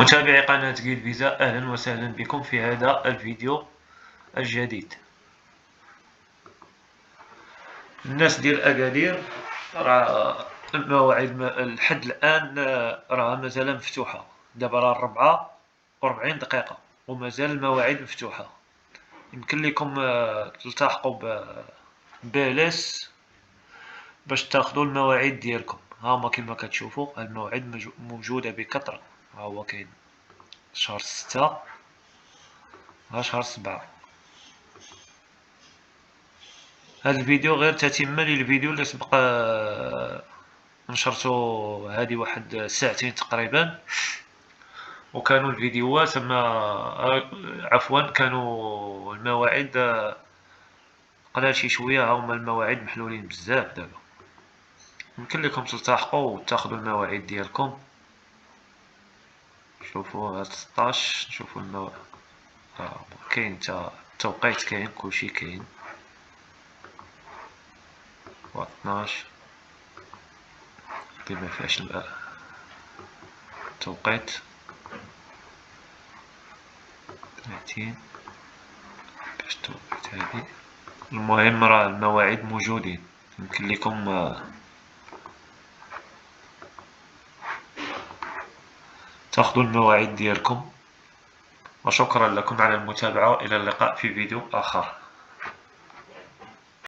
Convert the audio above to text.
متابعي قناة جيل فيزا، أهلا وسهلا بكم في هذا الفيديو الجديد. الناس ديال أكادير راه المواعيد لحد الآن راها مازال مفتوحة. دابا راه 44 دقيقة ومازال المواعيد مفتوحة. يمكن لكم تلتحقوا بLS باش تاخدوا المواعيد ديالكم. هاهما كما كتشوفوا المواعيد موجودة بكثرة. ها هو كاين شهر 6 ها شهر 7. هذا الفيديو غير تتمة للفيديو اللي سبق نشرته هذه واحد ساعتين تقريبا، وكانوا الفيديوهات عفوا كانوا المواعيد قلال شي شويه. هما المواعيد محلولين بزاف دابا. يمكن لكم تلتحقوا وتاخذوا المواعيد ديالكم. شوفوا هاد 16 نشوفوا المواعيد. كاين التوقيت، كاين كلشي كاين. 12 ما فيهاش التوقيت. 30 باش التوقيت هادي. المهم راه المواعيد موجودين، يمكن لكم تاخذوا المواعيد ديالكم. وشكرا لكم على المتابعة، وإلى اللقاء في فيديو آخر.